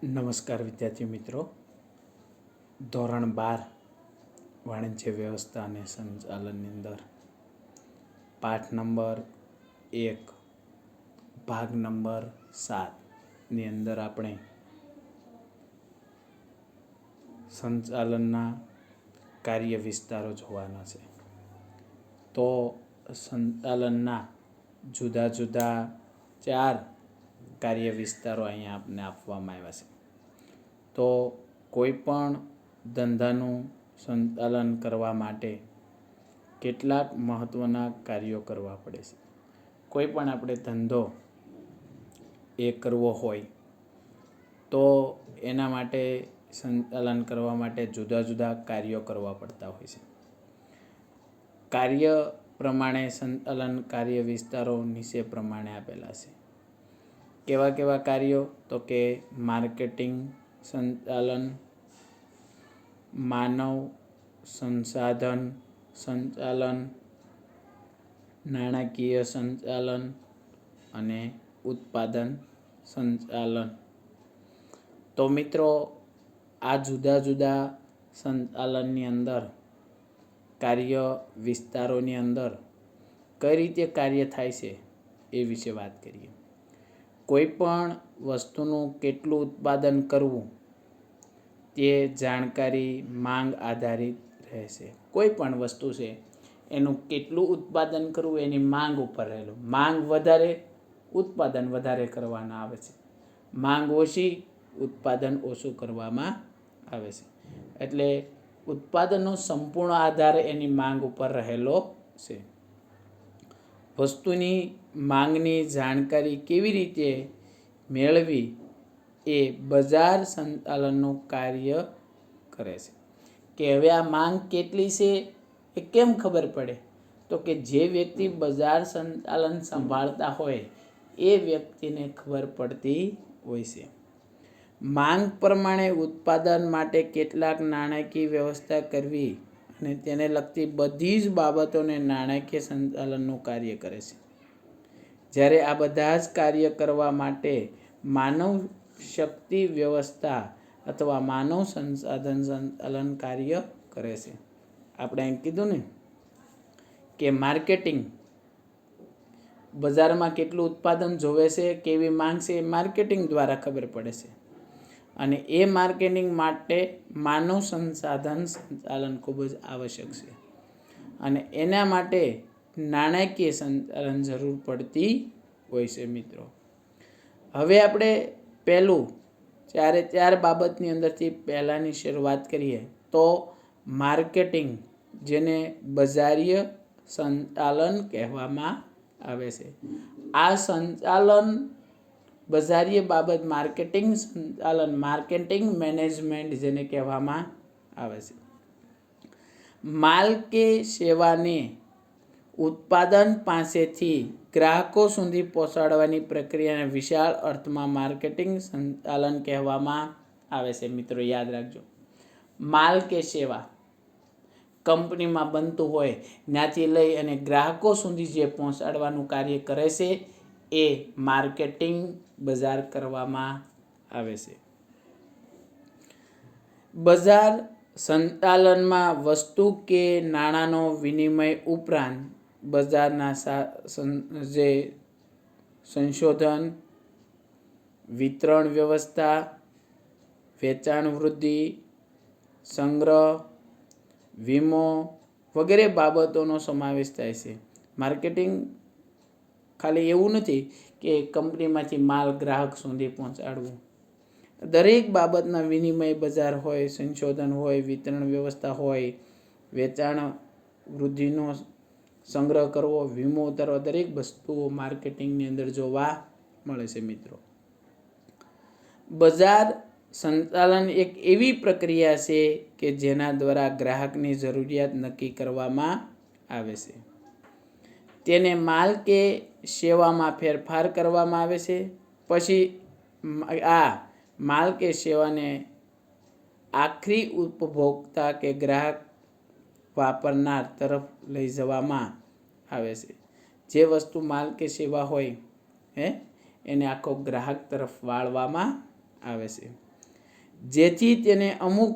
નમસ્કાર વિદ્યાર્થી મિત્રો. ધોરણ 12 વાણિજ્ય વ્યવસ્થા અને સંચાલનની અંદર પાઠ નંબર 1 ભાગ નંબર 7ની અંદર આપણે સંચાલનના કાર્ય વિસ્તારો જોવાના છે. તો સંચાલનના જુદા જુદા 4 કાર્ય વિસ્તારો અહીંયા આપને આપવામાં આવ્યા છે. તો કોઈ પણ ધંધાનું સંચાલન કરવા માટે કેટલાક મહત્ત્વના કાર્યો કરવા પડે છે. કોઈ પણ આપણે ધંધો એ કરવો હોય તો એના માટે સંચાલન કરવા માટે જુદા જુદા કાર્યો કરવા પડતા હોય છે. કાર્ય પ્રમાણે સંચાલન કાર્ય વિસ્તારો નીચે પ્રમાણે આપેલા છે. કેવા કેવા કાર્યો? તો કે માર્કેટિંગ સંચાલન, માનવ સંસાધન સંચાલન, નાણાકીય સંચાલન અને ઉત્પાદન સંચાલન. તો મિત્રો, આ જુદા જુદા સંચાલનની અંદર કાર્ય વિસ્તારોની અંદર કઈ રીતે કાર્ય થાય છે એ વિશે વાત કરીએ. કોઈ પણ વસ્તુનું કેટલું ઉત્પાદન કરવું તે જાણકારી માંગ આધારિત રહેશે. કોઈ પણ વસ્તુ છે એનું કેટલું ઉત્પાદન કરવું એની માંગ ઉપર રહેલું. માંગ વધારે, ઉત્પાદન વધારે કરવાના આવે છે. માંગ ઓછી, ઉત્પાદન ઓછું કરવામાં આવે છે. એટલે ઉત્પાદનનો સંપૂર્ણ આધાર એની માંગ ઉપર રહેલો છે. વસ્તુની માંગની જાણકારી કેવી રીતે મેળવી એ બજાર સંચાલનનું કાર્ય કરે છે. કે હવે આ માંગ કેટલી છે એ કેમ ખબર પડે? તો કે જે વ્યક્તિ બજાર સંચાલન સંભાળતા હોય એ વ્યક્તિને ખબર પડતી હોય છે. માંગ પ્રમાણે ઉત્પાદન માટે કેટલાક નાણાકીય વ્યવસ્થા કરવી અને તેને લગતી બધી જ બાબતોને નાણાકીય સંચાલનનું કાર્ય કરે છે. જ્યારે આ બધા જ કાર્ય કરવા માટે માનવ શક્તિ વ્યવસ્થા અથવા માનવ સંસાધન સંચાલન કાર્ય કરે છે. આપણે અહીં કીધું ને કે માર્કેટિંગ, બજારમાં કેટલું ઉત્પાદન જોવે છે, કેવી માંગ છે, એ માર્કેટિંગ દ્વારા ખબર પડે છે. અને એ માર્કેટિંગ માટે માનવ સંસાધન સંચાલન ખૂબ જ આવશ્યક છે. અને એના માટે નાણાકીય સંચાલન જરૂર પડતી હોય છે. મિત્રો, હવે આપણે પહેલું 4 બાબતની અંદરથી પહેલાંની શરૂઆત કરીએ તો માર્કેટિંગ, જેને બજારીય સંચાલન કહેવામાં આવે છે. આ સંચાલન બજારીય બાબત માર્કેટિંગ સંચાલન, માર્કેટિંગ મેનેજમેન્ટ જેને કહેવામાં આવે છે. માલ કે સેવાને ઉત્પાદન પાસેથી ગ્રાહકો સુધી પહોંચાડવાની પ્રક્રિયાને વિશાળ અર્થમાં માર્કેટિંગ સંચાલન કહેવામાં આવે છે. મિત્રો, યાદ રાખજો, માલ કે સેવા કંપનીમાં બનતું હોય ત્યાંથી લઈ અને ગ્રાહકો સુધી જે પહોંચાડવાનું કાર્ય કરે છે એ માર્કેટિંગ બજાર કરવામાં આવે છે. બજાર સંચાલનમાં વસ્તુ કે નાણાંનો વિનિમય ઉપરાંત બજારના જે સંશોધન, વિતરણ વ્યવસ્થા, વેચાણ વૃદ્ધિ, સંગ્રહ, વીમો વગેરે બાબતોનો સમાવેશ થાય છે. માર્કેટિંગ ખાલી એવું નથી કે કંપનીમાંથી માલ ગ્રાહક સુધી પહોંચાડવું. દરેક બાબતના વિનિમય બજાર હોય, સંશોધન હોય, વિતરણ વ્યવસ્થા હોય, વેચાણ વૃદ્ધિનો સંગ્રહ કરવો, વીમો ઉતારવો, દરેક વસ્તુઓ માર્કેટિંગની અંદર જોવા મળે છે. મિત્રો, બજાર સંચાલન એક એવી પ્રક્રિયા છે કે જેના દ્વારા ગ્રાહકની જરૂરિયાત નક્કી કરવામાં આવે છે. તેને માલ કે સેવામાં ફેરફાર કરવામાં આવે છે. પછી આ માલ કે સેવાને આખરી ઉપભોક્તા કે ગ્રાહક વાપરનાર તરફ લઈ જવામાં આવે છે. જે વસ્તુ માલ કે સેવા હોય એને આખો ગ્રાહક તરફ વાળવામાં આવે છે. જેથી તેને અમુક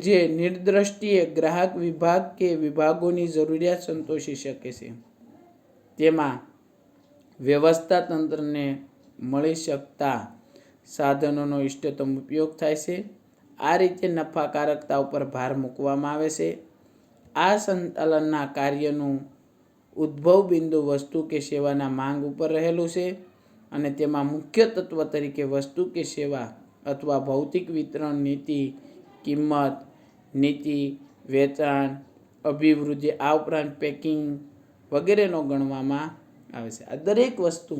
જે નિર્દ્રષ્ટિએ ગ્રાહક વિભાગ કે વિભાગોની જરૂરિયાત સંતોષી શકે છે. તેમાં વ્યવસ્થા તંત્રને મળી શકતા સાધનોનો ઇષ્ટતમ ઉપયોગ થાય છે. આ રીતે નફાકારકતા ઉપર ભાર મૂકવામાં આવે છે. આ સંચાલનના કાર્યનું ઉદ્ભવ બિંદુ વસ્તુ કે સેવાના માંગ ઉપર રહેલું છે અને તેમાં મુખ્ય તત્વ તરીકે વસ્તુ કે સેવા અથવા ભૌતિક વિતરણ નીતિ, કિંમત નીતિ, વેચાણ, અભિવૃદ્ધિ, આ ઉપરાંત પેકિંગ વગેરેનો ગણવામાં આવે છે. આ દરેક વસ્તુ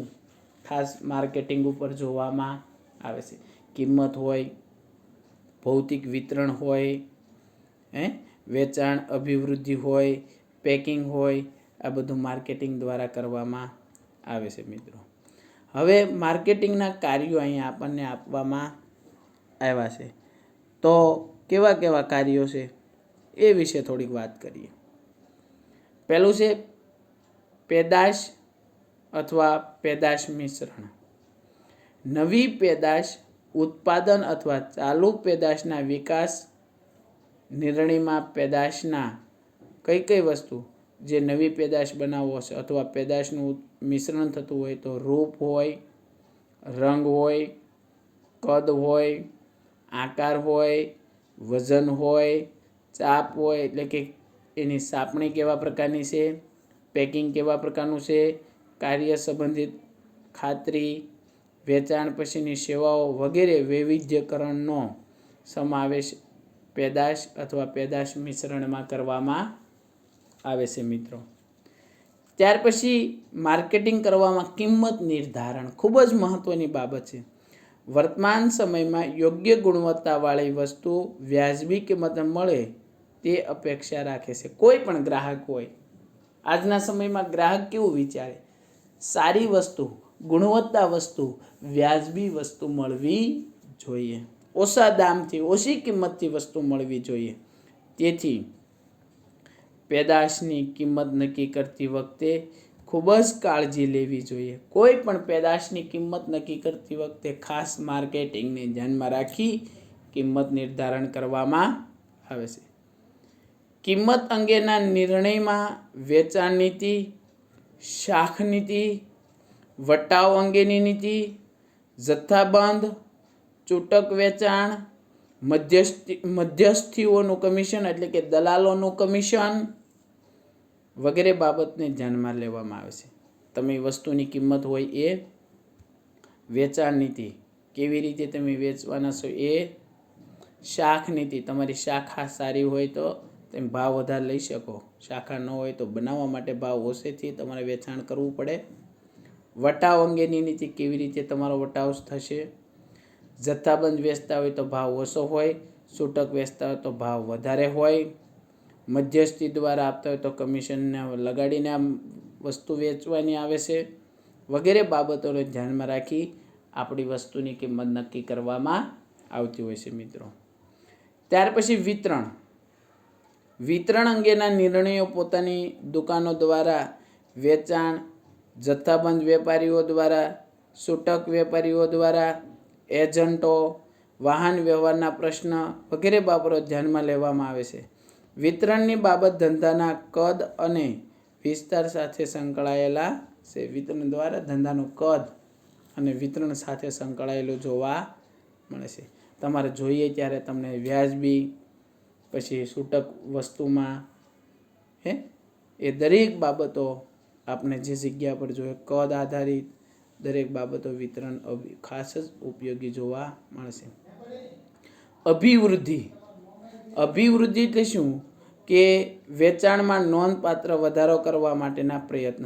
ખાસ માર્કેટિંગ ઉપર જોવામાં આવે છે. કિંમત હોય, ભૌતિક વિતરણ હોય, વેચાણ, અભિવૃદ્ધિ હોય, પેકિંગ હોય, આ બધું માર્કેટિંગ દ્વારા કરવામાં આવે છે મિત્રો. હવે માર્કેટિંગના કાર્યો અહીંયા આપણને આપવામાં આવ્યા છે. તો કેવા કેવા કાર્યો છે એ વિશે થોડીક વાત કરીએ. પહેલું છે પેદાશ અથવા પેદાશ મિશ્રણ. નવી પેદાશ ઉત્પાદન અથવા ચાલુ પેદાશના વિકાસ નિર્ણયમાં પેદાશના કઈ વસ્તુ જે નવી પેદાશ બનાવવો છે અથવા પેદાશનું મિશ્રણ થતું હોય તો રૂપ હોય, રંગ હોય, કદ હોય, આકાર હોય, વજન હોય, ચાપ હોય એટલે કે એની સાપણી કેવા પ્રકારની છે, પેકિંગ કેવા પ્રકારનું છે, કાર્ય સંબંધિત ખાતરી, વેચાણ પછીની સેવાઓ વગેરે વૈવિધ્યકરણનો સમાવેશ પેદાશ અથવા પેદાશ મિશ્રણમાં કરવામાં આવે છે મિત્રો. ત્યાર પછી માર્કેટિંગ કરવામાં કિંમત નિર્ધારણ ખૂબ જ મહત્વની બાબત છે. વર્તમાન સમયમાં યોગ્ય ગુણવત્તાવાળી વસ્તુ વ્યાજબી કિંમતે મળે તે અપેક્ષા રાખે છે. કોઈ પણ ગ્રાહક હોય, આજના સમયમાં ગ્રાહક કેવું વિચારે? સારી વસ્તુ, ગુણવત્તા વસ્તુ, વ્યાજબી વસ્તુ મળવી જોઈએ, ઓછા દામથી, ઓછી કિંમતથી વસ્તુ મળવી જોઈએ. તેથી પેદાશની કિંમત નક્કી કરતી વખતે ખૂબ જ કાળજી લેવી જોઈએ. કોઈ પણ પેદાશની કિંમત નક્કી કરતી વખતે ખાસ માર્કેટિંગને ધ્યાનમાં રાખી કિંમત નિર્ધારણ કરવામાં આવે છે. કિંમત અંગેના નિર્ણયમાં વેચાણ નીતિ, શાખ નીતિ, વટાવ અંગેની નીતિ, જથ્થાબંધ, છૂટક વેચાણ, મધ્યસ્થીઓનું કમિશન એટલે કે દલાલોનું કમિશન વગેરે બાબતને ધ્યાનમાં લેવામાં આવે છે. તમે વસ્તુની કિંમત હોય એ, વેચાણ નીતિ કેવી રીતે તમે વેચવાના છો એ, શાખ નીતિ તમારી શાખા સારી હોય તો તમે ભાવ વધારે લઈ શકો, શાખા ન હોય તો બનાવવા માટે ભાવ ઓછેથી તમારે વેચાણ કરવું પડે. વટાવ અંગેની નીતિ કેવી રીતે તમારો વટાવ થશે. જથ્થાબંધ વેચતા હોય તો ભાવ ઓછો હોય, છૂટક વેચતા હોય તો ભાવ વધારે હોય, મધ્યસ્થી દ્વારા આપતા હોય તો કમિશનને લગાડીને આ વસ્તુ વેચવાની આવે છે વગેરે બાબતોને ધ્યાનમાં રાખી આપણી વસ્તુની કિંમત નક્કી કરવામાં આવતી હોય છે મિત્રો. ત્યાર પછી વિતરણ અંગેના નિર્ણયો પોતાની દુકાનો દ્વારા, વેચાણ, જથ્થાબંધ વેપારીઓ દ્વારા, છૂટક વેપારીઓ દ્વારા, એજન્ટો, વાહન વ્યવહારના પ્રશ્ન વગેરે બાબતો ધ્યાનમાં લેવામાં આવે છે. વિતરણની બાબત ધંધાના કદ અને વિસ્તાર સાથે સંકળાયેલા છે. વિતરણ દ્વારા ધંધાનું કદ અને વિતરણ સાથે સંકળાયેલું જોવા મળે છે. તમારે જોઈએ ત્યારે તમને વ્યાજબી, પછી છૂટક વસ્તુમાં એ દરેક બાબતો આપણે જે જગ્યા પર જોઈએ કદ આધારિત દરેક બાબતો વિતરણ ખાસ જ ઉપયોગી જોવા મળશે. અભિવૃદ્ધિ એટલે શું કે વેચાણમાં નોંધપાત્ર વધારો કરવા માટેના પ્રયત્ન.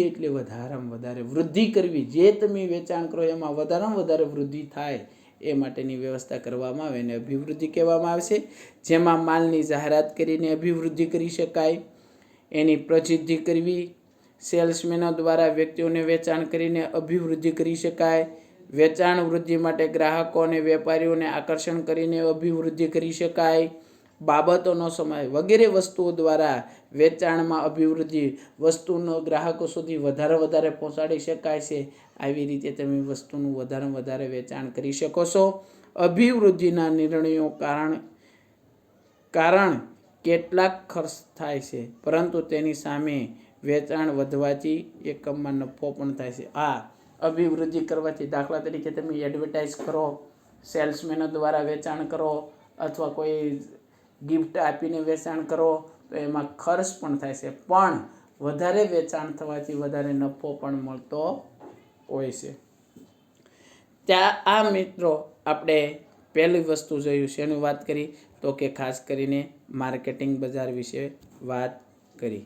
એટલે વધારેમાં વધારે વૃદ્ધિ કરવી, જે તમે વેચાણ કરો એમાં વધારેમાં વધારે વૃદ્ધિ થાય એ માટેની વ્યવસ્થા કરવામાં આવે અને અભિવૃદ્ધિ કહેવામાં આવે છે. જેમાં માલની જાહેરાત કરીને અભિવૃદ્ધિ કરી શકાય, એની પ્રસિદ્ધિ કરવી, સેલ્સમેનો દ્વારા વ્યક્તિઓને વેચાણ કરીને અભિવૃદ્ધિ કરી શકાય, વેચાણ વૃદ્ધિ માટે ગ્રાહકો અને વેપારીઓને આકર્ષણ કરીને અભિવૃદ્ધિ કરી શકાય, બાબતોનો સમાવેશ વગેરે વસ્તુઓ દ્વારા વેચાણમાં અભિવૃદ્ધિ, વસ્તુનો ગ્રાહકો સુધી વધારે પહોંચાડી શકાય છે. આવી રીતે તમે વસ્તુનું વધારે વેચાણ કરી શકો છો. અભિવૃદ્ધિના નિર્ણયો કારણ કેટલાક ખર્ચ થાય છે, પરંતુ તેની સામે વેચાણ વધવાથી એકમમાં નફો પણ થાય છે. અભિવૃદ્ધિ કરવાથી, દાખલા તરીકે તમે એડવર્ટાઇઝ કરો, સેલ્સમેનો દ્વારા વેચાણ કરો, અથવા કોઈ ગિફ્ટ આપીને વેચાણ કરો, તો એમાં ખર્ચ પણ થાય છે, પણ વધારે વેચાણ થવાથી વધારે નફો પણ મળતો હોય છે. આ મિત્રો આપણે પહેલી વસ્તુ જોયું છે, એની વાત કરી તો કે ખાસ કરીને માર્કેટિંગ બજાર વિશે વાત કરી.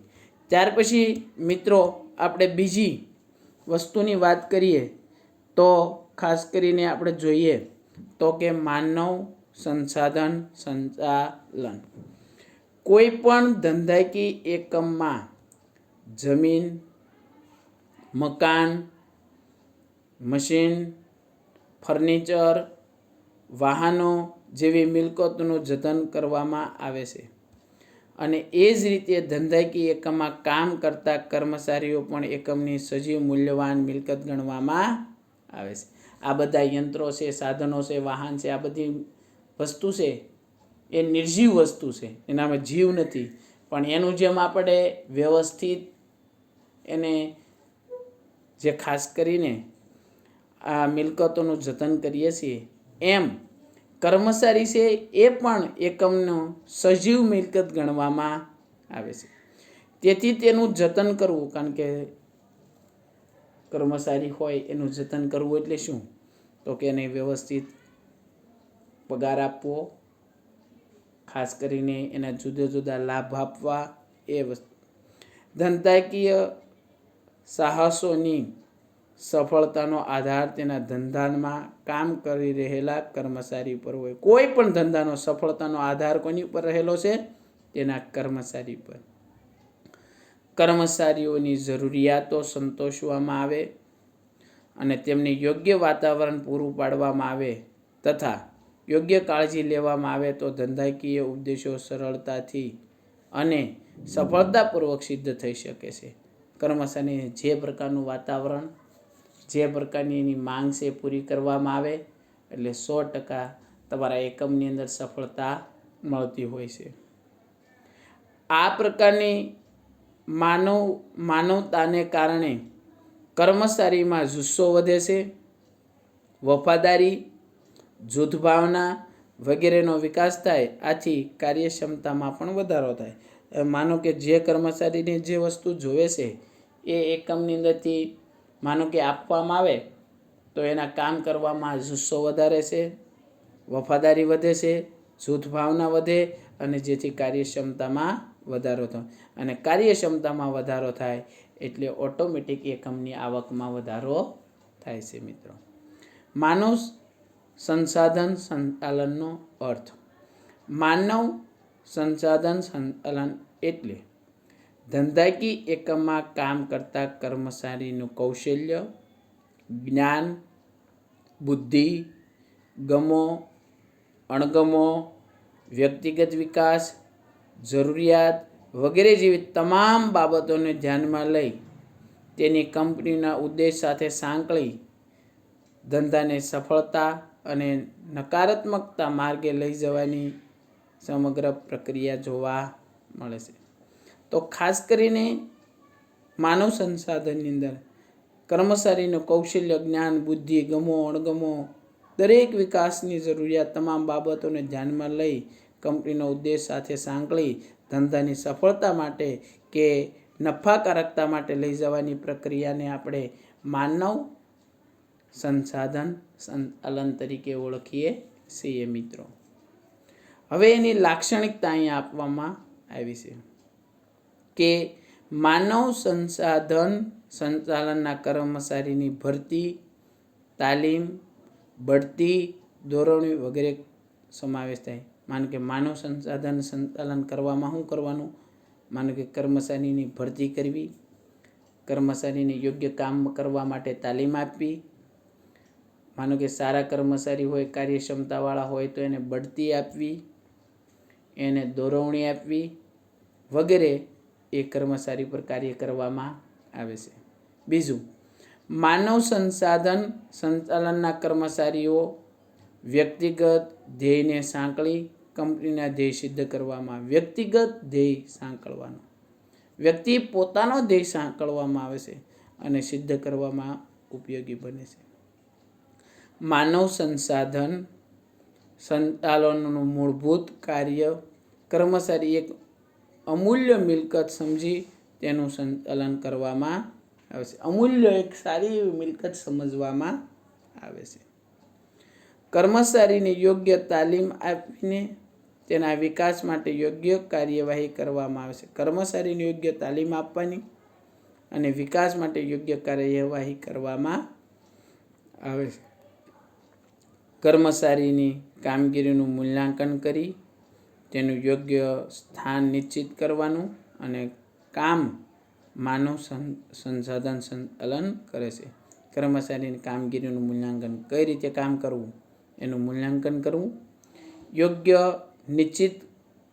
ત્યાર પછી મિત્રો આપણે બીજી વસ્તુની વાત કરીએ તો ખાસ કરીને આપણે જોઈએ તો કે માનવ સંસાધન સંચાલન. કોઈ પણ ધંધાકીય એકમમાં જમીન, મકાન, મશીન, ફર્નિચર, વાહનો જેવી મિલકતોનું જતન કરવામાં આવે છે. અને એ જ રીતે ધંધાકીય એકમમાં કામ કરતા કર્મચારીઓ પણ એકમની સજીવ મૂલ્યવાન મિલકત ગણવામાં આવે છે. આ બધા યંત્રો છે, સાધનો છે, વાહન છે, આ બધી વસ્તુ છે એ નિર્જીવ વસ્તુ છે, એનામાં જીવ નથી, પણ એનું જેમ આપણે વ્યવસ્થિત એને જે ખાસ કરીને આ મિલકતોનું જતન કરીએ છીએ, એમ કર્મચારી છે એ પણ એકમનો સજીવ મિલકત ગણવામાં આવે છે. તેથી તેનું જતન કરવું, કારણ કે કર્મચારી હોય એનું જતન કરવું એટલે શું? તો કે એને વ્યવસ્થિત પગાર આપવો, ખાસ કરીને એના જુદા લાભ આપવા, એ વસ્તુ. ધંધાકીય સાહસોની સફળતાનો આધાર તેના ધંધામાં કામ કરી રહેલા કર્મચારી પર હોય. કોઈ પણ ધંધાનો સફળતાનો આધાર કોની પર રહેલો છે? તેના કર્મચારી પર. કર્મચારીઓની જરૂરિયાતો સંતોષવામાં આવે અને તેમને યોગ્ય વાતાવરણ પૂરું પાડવામાં આવે તથા યોગ્ય કાળજી લેવામાં આવે તો ધંધાકીય ઉદ્દેશો સરળતાથી અને સફળતાપૂર્વક સિદ્ધ થઈ શકે છે. કર્મચારીને જે પ્રકારનું વાતાવરણ, જે પ્રકારની એની માંગ છે પૂરી કરવામાં આવે એટલે 100% તમારા એકમની અંદર સફળતા મળતી હોય છે. આ પ્રકારની માનવતાને કારણે કર્મચારીમાં જુસ્સો વધે છે, વફાદારી, જૂથ ભાવના વગેરેનો વિકાસ થાય. આથી કાર્યક્ષમતામાં પણ વધારો થાય. માનો કે જે કર્મચારીને જે વસ્તુ જોવે છે એ એકમની અંદરથી માનો કે આપવામાં આવે તો એના કામ કરવામાં જુસ્સો વધારે છે, વફાદારી વધે છે, જૂથ ભાવના વધે અને જેથી કાર્યક્ષમતામાં વધારો થાય. અને કાર્યક્ષમતામાં વધારો થાય એટલે ઓટોમેટિક એકમની આવકમાં વધારો થાય છે. મિત્રો, માનવ સંસાધન સંચાલનનો અર્થ. માનવ સંસાધન સંચાલન એટલે ધંધાકીય એકમમાં કામ કરતા કર્મચારીનું કૌશલ્ય, જ્ઞાન, બુદ્ધિ, ગમો, અણગમો, વ્યક્તિગત વિકાસ, જરૂરિયાત વગેરે જેવી તમામ બાબતોને ધ્યાનમાં લઈ તેની કંપનીના ઉદ્દેશ સાથે સાંકળી ધંધાને સફળતા અને નકારાત્મકતા માર્ગે લઈ જવાની સમગ્ર પ્રક્રિયા જોવા મળે છે. તો ખાસ કરીને માનવ સંસાધનની અંદર કર્મચારીનું કૌશલ્ય, જ્ઞાન, બુદ્ધિ, ગમો, અણગમો, દરેક વિકાસની જરૂરિયાત તમામ બાબતોને ધ્યાનમાં લઈ કંપનીનો ઉદ્દેશ સાથે સાંકળી ધંધાની સફળતા માટે કે નફાકારકતા માટે લઈ જવાની પ્રક્રિયાને આપણે માનવ સંસાધન સંચાલન તરીકે ઓળખીએ છીએ. મિત્રો, હવે એની લાક્ષણિકતા અહીંયા આપવામાં આવી છે કે માનવ સંસાધન સંચાલનના કર્મચારીની ભરતી, તાલીમ, બઢતી, ધોરણો વગેરે સમાવેશ થાય. માનો કે માનવ સંસાધન સંચાલન કરવામાં શું કરવાનું? માનો કે કર્મચારીની ભરતી કરવી, કર્મચારીને યોગ્ય કામ કરવા માટે તાલીમ આપવી, માનો કે સારા કર્મચારી હોય, કાર્યક્ષમતાવાળા હોય તો એને બઢતી આપવી, એને દોરવણી આપવી વગેરે એ કર્મચારી પર કાર્ય કરવામાં આવે છે. બીજું, માનવ સંસાધન સંચાલનના કર્મચારીઓ વ્યક્તિગત ધ્યેયને સાંકળી કંપનીના ધ્યેય સિદ્ધ કરવામાં. વ્યક્તિગત ધ્યેય સાંકળવાનો, વ્યક્તિ પોતાનો ધ્યેય સાંકળવામાં આવે છે અને સિદ્ધ કરવામાં ઉપયોગી બને છે. માનવ સંસાધન સંચાલનનું મૂળભૂત કાર્ય કર્મચારી એક અમૂલ્ય મિલકત સમજી તેનું સંચાલન કરવામાં આવે છે. અમૂલ્ય એક સારી એવી મિલકત સમજવામાં આવે છે. કર્મચારીને યોગ્ય તાલીમ આપીને તેના વિકાસ માટે યોગ્ય કાર્યવાહી કરવામાં આવે છે. કર્મચારીને યોગ્ય તાલીમ આપવાની અને વિકાસ માટે યોગ્ય કાર્યવાહી કરવામાં આવે છે. કર્મચારીની કામગીરીનું મૂલ્યાંકન કરી તેનું યોગ્ય સ્થાન નિશ્ચિત કરવાનું અને કામ માનવ સંસાધન સંચાલન કરે છે. કર્મચારીની કામગીરીનું મૂલ્યાંકન, કઈ રીતે કામ કરવું એનું મૂલ્યાંકન કરવું, યોગ્ય નિશ્ચિત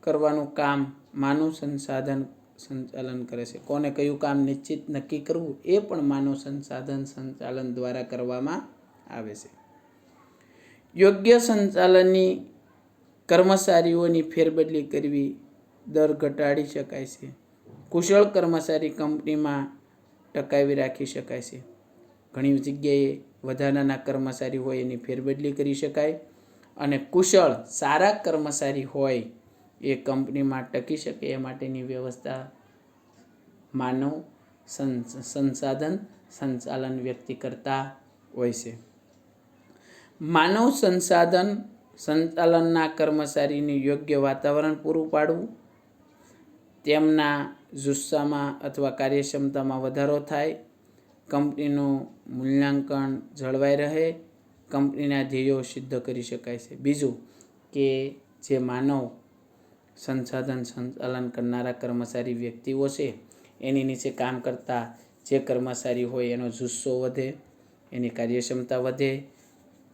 કરવાનું કામ માનવ સંસાધન સંચાલન કરે છે. કોને કયું કામ નિશ્ચિત નક્કી કરવું એ પણ માનવ સંસાધન સંચાલન દ્વારા કરવામાં આવે છે. યોગ્ય સંચાલનની કર્મચારીઓની ફેરબદલી કરવી, દર ઘટાડી શકાય છે. કુશળ કર્મચારી કંપનીમાં ટકાવી રાખી શકાય છે. ઘણી જગ્યાએ વધારાના કર્મચારી હોય એની ફેરબદલી કરી શકાય અને કુશળ સારા કર્મચારી હોય એ કંપનીમાં ટકી શકે એ માટેની વ્યવસ્થા માનવ સંસાધન સંચાલન વ્યક્તિ કરતા હોય છે. માનવ સંસાધન સંચાલનના કર્મચારીને યોગ્ય વાતાવરણ પૂરું પાડવું, તેમના જુસ્સામાં અથવા કાર્યક્ષમતામાં વધારો થાય, કંપનીનું મૂલ્યાંકન જળવાઈ રહે, કંપનીના ધ્યેયો સિદ્ધ કરી શકાય છે. બીજું કે જે માનવ સંસાધન સંચાલન કરનારા કર્મચારી વ્યક્તિઓ છે એની નીચે કામ કરતા જે કર્મચારી હોય એનો જુસ્સો વધે, એની કાર્યક્ષમતા વધે,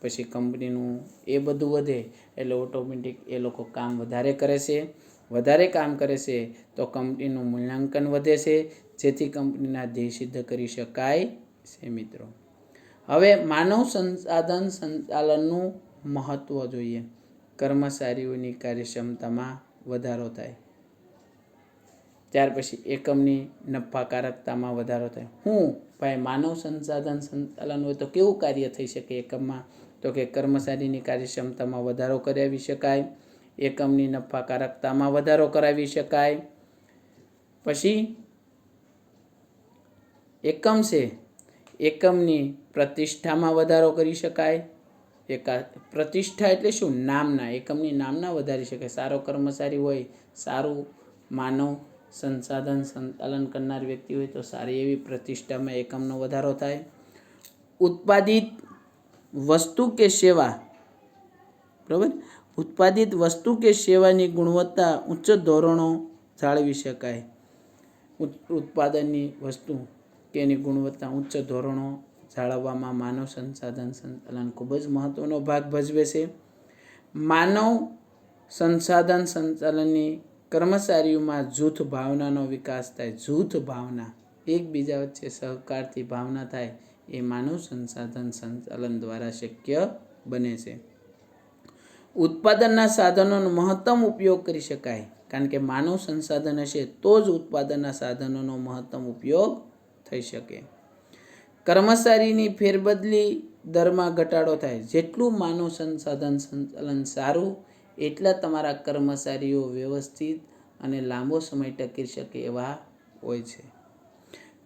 પછી કંપનીનું એ બધું વધે એટલે ઓટોમેટિક એ લોકો કામ વધારે કરે છે. વધારે કામ કરે છે તો કંપનીનું મૂલ્યાંકન વધે છે, જેથી કંપનીના ધ્યેય સિદ્ધ કરી શકાય છે. મિત્રો, હવે માનવ સંસાધન સંચાલનનું મહત્ત્વ જોઈએ. કર્મચારીઓની કાર્યક્ષમતામાં વધારો થાય, ત્યાર પછી એકમની નફાકારકતામાં વધારો થાય. ભાઈ માનવ સંસાધન સંચાલન હોય તો કેવું કાર્ય થઈ શકે એકમમાં? તો કે કર્મચારીની કાર્યક્ષમતામાં વધારો કરાવી શકાય, એકમની નફાકારકતામાં વધારો કરાવી શકાય, પછી એકમ છે એકમની પ્રતિષ્ઠામાં વધારો કરી શકાય. પ્રતિષ્ઠા એટલે શું? નામના, એકમની નામના વધારી શકાય. સારો કર્મચારી હોય, સારું માનવ સંસાધન સંચાલન કરનાર વ્યક્તિ હોય તો સારી એવી પ્રતિષ્ઠામાં એકમનો વધારો થાય. ઉત્પાદિત વસ્તુ કે સેવા, બરાબર, ઉત્પાદિત વસ્તુ કે સેવાની ગુણવત્તા ઉચ્ચ ધોરણો જાળવી શકાય. ઉત્પાદનની વસ્તુ કે એની ગુણવત્તા ઉચ્ચ ધોરણો જાળવવામાં માનવ સંસાધન સંચાલન ખૂબ જ મહત્ત્વનો ભાગ ભજવે છે. માનવ સંસાધન સંચાલનની કર્મચારીઓમાં જૂથ ભાવનાનો વિકાસ થાય. જૂથ ભાવના, એકબીજા વચ્ચે સહકારથી ભાવના થાય એ માનવ સંસાધન સંચાલન દ્વારા શક્ય બને છે. ઉત્પાદનના સાધનોનો મહત્તમ ઉપયોગ કરી શકાય, કારણ કે માનવ સંસાધન હશે તો જ ઉત્પાદનના સાધનોનો મહત્તમ ઉપયોગ થઈ શકે. કર્મચારીની ફેરબદલી દરમાં ઘટાડો થાય. જેટલું માનવ સંસાધન સંચાલન સારું એટલા તમારા કર્મચારીઓ વ્યવસ્થિત અને લાંબો સમય ટકી શકે એવા હોય છે.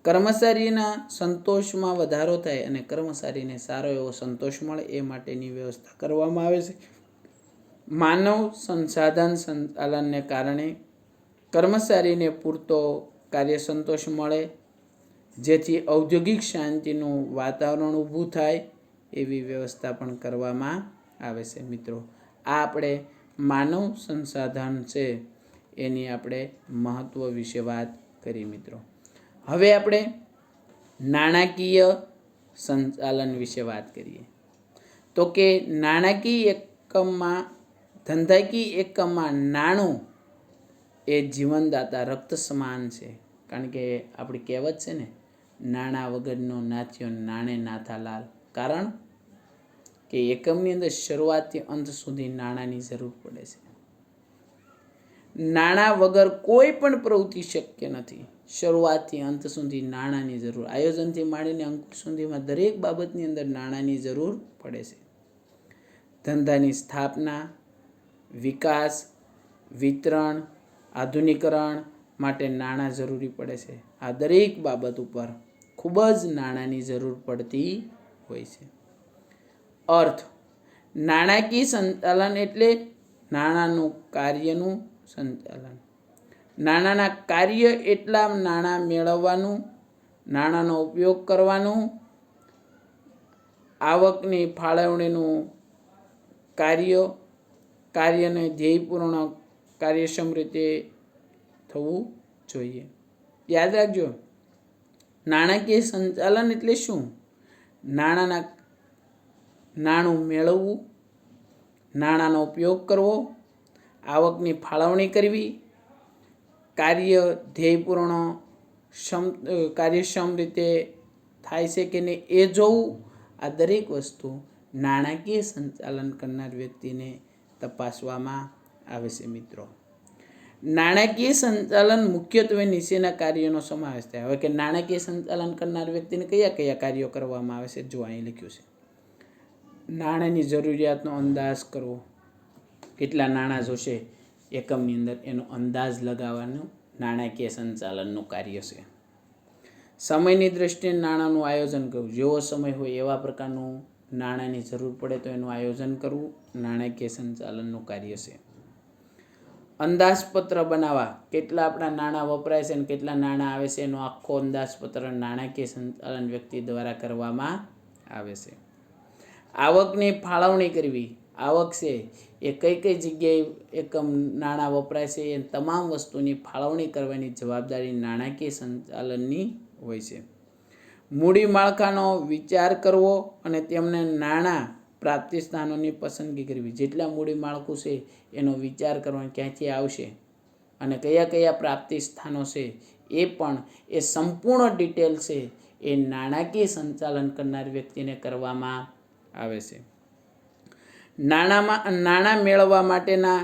કર્મચારીના સંતોષમાં વધારો થાય અને કર્મચારીને સારો એવો સંતોષ મળે એ માટેની વ્યવસ્થા કરવામાં આવે છે. માનવ સંસાધન સંચાલનને કારણે કર્મચારીને પૂરતો કાર્ય સંતોષ મળે, જેથી ઔદ્યોગિક શાંતિનું વાતાવરણ ઊભું થાય એવી વ્યવસ્થા પણ કરવામાં આવે છે. મિત્રો, આ આપણે માનવ સંસાધન છે એની આપણે મહત્ત્વ વિશે વાત કરી. મિત્રો, હવે આપણે નાણાકીય સંચાલન વિશે વાત કરીએ. તો કે નાણાકીય એકમમાં, ધંધાકીય એકમમાં નાણું એ જીવનદાતા રક્ત સમાન છે. કારણ કે આપણી કહેવત છે ને, નાણાં વગરનો નાથ્યો નાણે નાથા લાલ. કારણ કે એકમની અંદર શરૂઆતથી અંત સુધી નાણાંની જરૂર પડે છે. નાણાં વગર કોઈ પણ પ્રવૃત્તિ શક્ય નથી. શરૂઆતથી અંત સુધી નાણાંની જરૂર, આયોજનથી માંડીને અંકુશ સુધીમાં દરેક બાબતની અંદર નાણાંની જરૂર પડે છે. ધંધાની સ્થાપના, વિકાસ, વિતરણ, આધુનિકરણ માટે નાણાં જરૂરી પડે છે. આ દરેક બાબત ઉપર ખૂબ જ નાણાંની જરૂર પડતી હોય છે. અર્થ: નાણાકીય સંચાલન એટલે નાણાંનું કાર્યનું સંચાલન. નાણાંના કાર્ય એટલા નાણાં મેળવવાનું, નાણાંનો ઉપયોગ કરવાનું, આવકની ફાળવણીનું કાર્યને ધ્યેયપૂર્ણ કાર્યક્ષમ રીતે થવું જોઈએ. યાદ રાખજો, નાણાકીય સંચાલન એટલે શું? નાણું મેળવવું, નાણાંનો ઉપયોગ કરવો, આવકની ફાળવણી કરવી, કાર્ય ધ્યેયપૂર્ણ કાર્યક્ષમ રીતે થાય છે કે નહીં એ જોવું. આ દરેક વસ્તુ નાણાકીય સંચાલન કરનાર વ્યક્તિને તપાસવામાં આવે છે. મિત્રો, નાણાકીય સંચાલન મુખ્યત્વે નીચેના કાર્યોનો સમાવેશ થાય. હવે કે નાણાકીય સંચાલન કરનાર વ્યક્તિને કયા કયા કાર્યો કરવામાં આવે છે, જો અહીં લખ્યું છે. નાણાંની જરૂરિયાતનો અંદાજ કરવો, કેટલા નાણાં જોશે એકમની અંદર એનો અંદાજ લગાવવાનું નાણાકીય સંચાલનનું કાર્ય છે. સમયની દ્રષ્ટિએ નાણાંનું આયોજન કરવું, જેવો સમય હોય એવા પ્રકારનું નાણાંની જરૂર પડે તો એનું આયોજન કરવું નાણાકીય સંચાલનનું કાર્ય છે. અંદાજપત્ર બનાવવા, કેટલા આપણા નાણાં વપરાય છે અને કેટલા નાણાં આવે છે એનો આખો અંદાજપત્ર નાણાકીય સંચાલન વ્યક્તિ દ્વારા કરવામાં આવે છે. આવકની ફાળવણી કરવી, આવક છે એ કઈ કઈ જગ્યાએ એકમ નાણાં વપરાય છે એ તમામ વસ્તુની ફાળવણી કરવાની જવાબદારી નાણાકીય સંચાલનની હોય છે. મૂડી માળખાનો વિચાર કરવો અને તેમને નાણાં પ્રાપ્તિ સ્થાનોની પસંદગી કરવી. જેટલા મૂડી માળખું છે એનો વિચાર કરવાનો, ક્યાંથી આવશે અને કયા કયા પ્રાપ્તિ સ્થાનો છે એ પણ એ સંપૂર્ણ ડિટેલ છે એ નાણાકીય સંચાલન કરનાર વ્યક્તિને કરવામાં આવે છે. નાણાં મેળવવા માટેના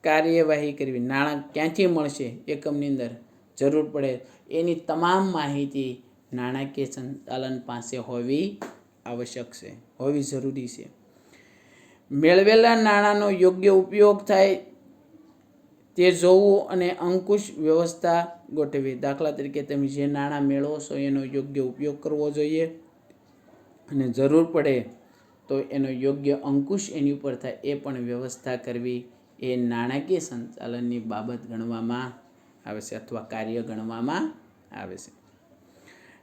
કાર્યવાહી કરવી, નાણાં ક્યાંથી મળશે એકમની અંદર જરૂર પડે એની તમામ માહિતી નાણાકીય સંચાલન પાસે હોવી આવશ્યક છે, હોવી જરૂરી છે. મેળવેલા નાણાંનો યોગ્ય ઉપયોગ થાય તે જોવું અને અંકુશ વ્યવસ્થા ગોઠવવી. દાખલા તરીકે તમે જે નાણાં મેળવો છો એનો યોગ્ય ઉપયોગ કરવો જોઈએ અને જરૂર પડે તો એનો યોગ્ય અંકુશ એની ઉપર થાય એ પણ વ્યવસ્થા કરવી એ નાણાકીય સંચાલનની બાબત ગણવામાં આવે છે અથવા કાર્ય ગણવામાં આવે છે.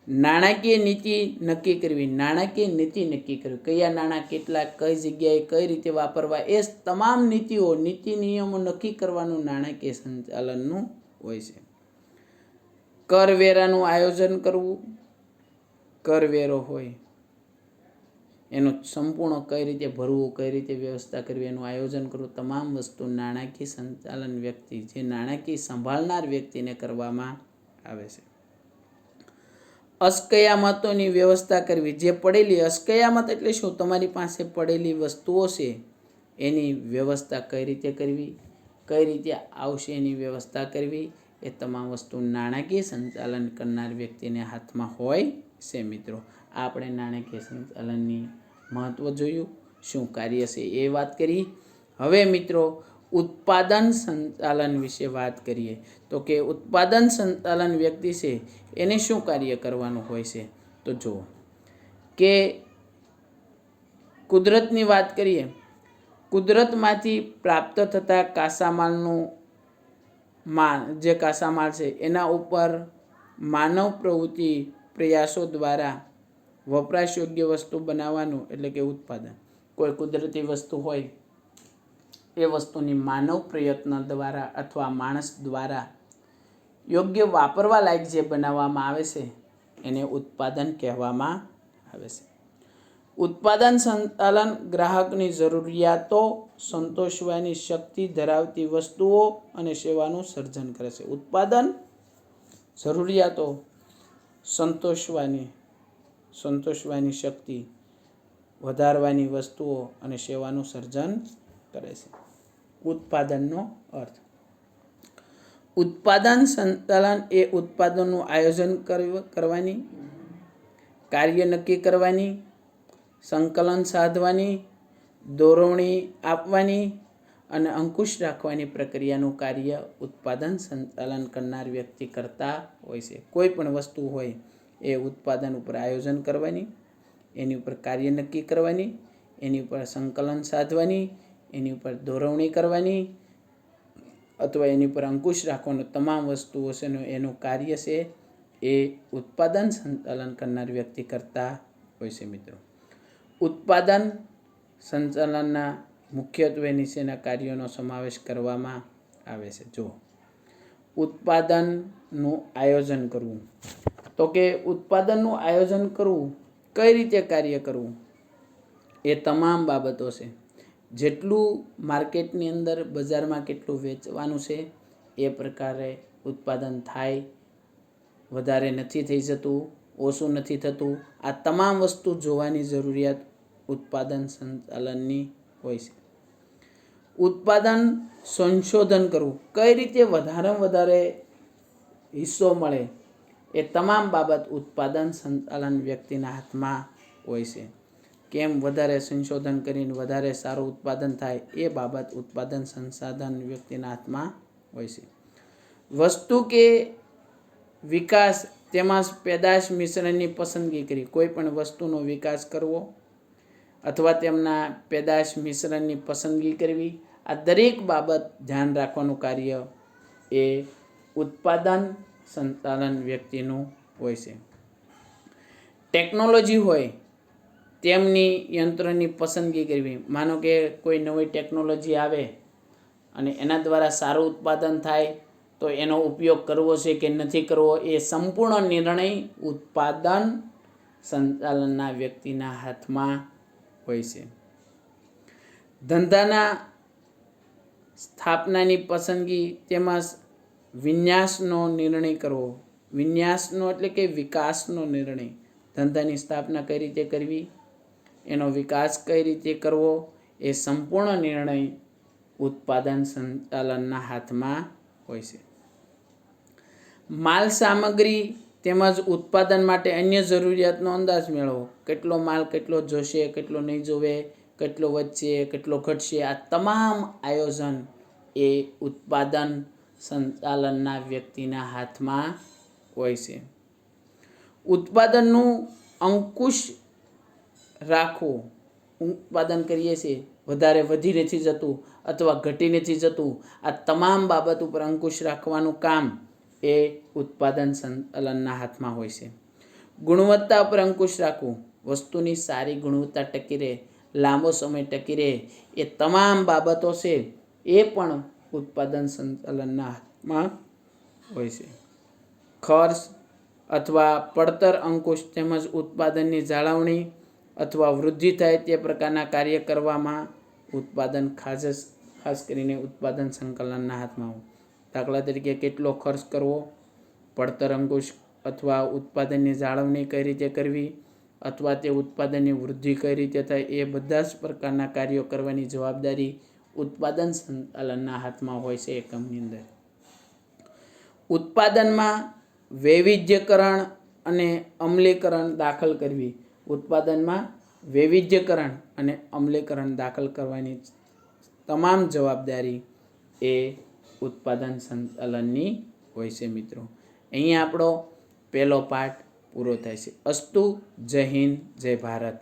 નાણાકીય નીતિ નક્કી કરવી, નાણાકીય નીતિ નક્કી કરવી, કયા નાણાં કેટલા, કઈ જગ્યાએ કઈ રીતે વાપરવા, એ તમામ નીતિ નિયમો નક્કી કરવાનું નાણાકીય સંચાલનનું હોય છે. કરવેરાનું આયોજન કરવું, કરવેરો હોય એનું સંપૂર્ણ કઈ રીતે ભરવું, કઈ રીતે વ્યવસ્થા કરવી એનું આયોજન કરવું, તમામ વસ્તુ નાણાકીય સંચાલન વ્યક્તિ, જે નાણાકીય સંભાળનાર વ્યક્તિને કરવામાં આવે છે. અસ્કયામતોની વ્યવસ્થા કરવી, જે પડેલી અસ્કયામત એટલે શું? તમારી પાસે પડેલી વસ્તુઓ છે એની વ્યવસ્થા કઈ રીતે કરવી, કઈ રીતે આવશે એની વ્યવસ્થા કરવી, એ તમામ વસ્તુ નાણાકીય સંચાલન કરનાર વ્યક્તિને હાથમાં હોય છે. મિત્રો, આપણે નાણાકીય સંચાલનની મહત્વ જોયું, શું કાર્ય છે એ વાત કરી. હવે મિત્રો, ઉત્પાદન સંચાલન વિશે વાત કરીએ તો કે ઉત્પાદન સંચાલન વ્યક્તિ છે એને શું કાર્ય કરવાનું હોય છે? તો જુઓ કે કુદરતની વાત કરીએ, કુદરતમાંથી પ્રાપ્ત થતા કાચામાલનું જે કાચામાલ છે એના ઉપર માનવ પ્રવૃત્તિ પ્રયાસો દ્વારા વપરાશ યોગ્ય વસ્તુ બનાવવાનું એટલે કે ઉત્પાદન. કોઈ કુદરતી વસ્તુ હોય એ વસ્તુની માનવ પ્રયત્ન દ્વારા અથવા માણસ દ્વારા યોગ્ય વાપરવા લાયક જે બનાવવામાં આવે છે એને ઉત્પાદન કહેવામાં આવે છે. ઉત્પાદન સંચાલન ગ્રાહકની જરૂરિયાતો સંતોષવાની શક્તિ ધરાવતી વસ્તુઓ અને સેવાનું સર્જન કરે છે. ઉત્પાદન જરૂરિયાતો સંતોષવાની શક્તિ વધારવાની વસ્તુઓ અને સેવાનું સર્જન કરે છે. ઉત્પાદનનો અર્થ. ઉત્પાદન સંચાલન એ ઉત્પાદનનું આયોજન કરવાની, કાર્ય નક્કી કરવાની, સંકલન સાધવાની, દોરવણી આપવાની અને અંકુશ રાખવાની પ્રક્રિયાનું કાર્ય ઉત્પાદન સંચાલન કરનાર વ્યક્તિ કરતા હોય છે. કોઈ પણ વસ્તુ હોય એ ઉત્પાદન ઉપર આયોજન કરવાની, એની ઉપર કાર્ય નક્કી કરવાની, એની ઉપર સંકલન સાધવાની, એની ઉપર દોરવણી કરવાની અથવા એની પર અંકુશ રાખવાનો તમામ વસ્તુઓ છે એનું કાર્ય છે એ ઉત્પાદન સંચાલન કરનાર વ્યક્તિ કરતા હોય છે. મિત્રો, ઉત્પાદન સંચાલનના મુખ્યત્વે નીચેના કાર્યોનો સમાવેશ કરવામાં આવે છે. જો ઉત્પાદનનું આયોજન કરવું, તો કે ઉત્પાદનનું આયોજન કરવું, કઈ રીતે કાર્ય કરવું, એ તમામ બાબતો છે. જેટલું માર્કેટની અંદર બજારમાં કેટલું વેચવાનું છે એ પ્રકારે ઉત્પાદન થાય, વધારે નથી થઈ જતું, ઓછું નથી થતું, આ તમામ વસ્તુ જોવાની જરૂરિયાત ઉત્પાદન સંચાલનની હોય છે. ઉત્પાદન સંશોધન કરવું, કઈ રીતે વધારેમાં વધારે હિસ્સો મળે, એ તમામ બાબત ઉત્પાદન સંચાલન વ્યક્તિના હાથમાં હોય છે. કેમ વધારે સંશોધન કરીને વધારે સારું ઉત્પાદન થાય એ બાબત ઉત્પાદન સંસાધન વ્યક્તિના હાથમાં હોય છે. વસ્તુ કે વિકાસ તેમાં પેદાશ મિશ્રણની પસંદગી કરી, કોઈ પણ વસ્તુનો વિકાસ કરવો અથવા તેમના પેદાશ મિશ્રણની પસંદગી કરવી, આ દરેક બાબત ધ્યાન રાખવાનું કાર્ય એ ઉત્પાદન સંચાલન વ્યક્તિનું હોય છે. ટેકનોલોજી હોય તેમની યંત્રની પસંદગી કરવી. માનો કે કોઈ નવી ટેકનોલોજી આવે અને એના દ્વારા સારું ઉત્પાદન થાય તો એનો ઉપયોગ કરવો છે કે નથી કરવો, એ સંપૂર્ણ નિર્ણય ઉત્પાદન સંચાલનના વ્યક્તિના હાથમાં હોય છે. ધંધાના સ્થાપનાની પસંદગી, તેમાં વિન્યાસનો નિર્ણય કરવો. વિન્યાસનો એટલે કે વિકાસનો નિર્ણય. ધંધાની સ્થાપના કઈ રીતે કરવી, એનો વિકાસ કઈ રીતે કરવો, એ સંપૂર્ણ નિર્ણય ઉત્પાદન સંચાલનના હાથમાં હોય છે. માલ સામગ્રી તેમજ ઉત્પાદન માટે અન્ય જરૂરિયાતનો અંદાજ મેળવો. કેટલો માલ કેટલો જોશે, કેટલો નહીં જોવે, કેટલો વધશે, કેટલો ઘટશે, આ તમામ આયોજન એ ઉત્પાદન સંચાલનના વ્યક્તિના હાથમાં હોય છે. ઉત્પાદનનું અંકુશ રાખવું, ઉત્પાદન કરીએ છીએ વધારે વધી નથી જતું અથવા ઘટી નથી જતું, આ તમામ બાબત ઉપર અંકુશ રાખવાનું કામ એ ઉત્પાદન સંચાલનના હાથમાં હોય છે. ગુણવત્તા પર અંકુશ રાખવું, વસ્તુની સારી ગુણવત્તા ટકી રહે, લાંબો સમય ટકી રહે, એ તમામ બાબતો છે એ પણ ઉત્પાદન સંચાલનના હાથમાં હોય છે. ખર્ચ અથવા પડતર અંકુશ તેમજ ઉત્પાદનની જાળવણી અથવા વૃદ્ધિ થાય તે પ્રકારના કાર્ય કરવામાં ઉત્પાદન ખાસ કરીને ઉત્પાદન સંકલનના હાથમાં હોય. દાખલા તરીકે કેટલો ખર્ચ કરવો, પડતર અંકુશ અથવા ઉત્પાદનની જાળવણી કઈ રીતે કરવી અથવા તે ઉત્પાદનની વૃદ્ધિ કઈ રીતે થાય, એ બધા જ પ્રકારના કાર્યો કરવાની જવાબદારી ઉત્પાદન સંચાલનના હાથમાં હોય છે એકમની અંદર. ઉત્પાદનમાં વૈવિધ્યકરણ અને અમલીકરણ દાખલ કરવી. ઉત્પાદનમાં વૈવિધ્યકરણ અને અમલીકરણ દાખલ કરવાની તમામ જવાબદારી એ ઉત્પાદન સંચાલનની હોય છે. મિત્રો, અહીંયા આપણો પહેલો પાઠ પૂરો થાય છે. અસ્તુ. જય હિન્દ, જય ભારત.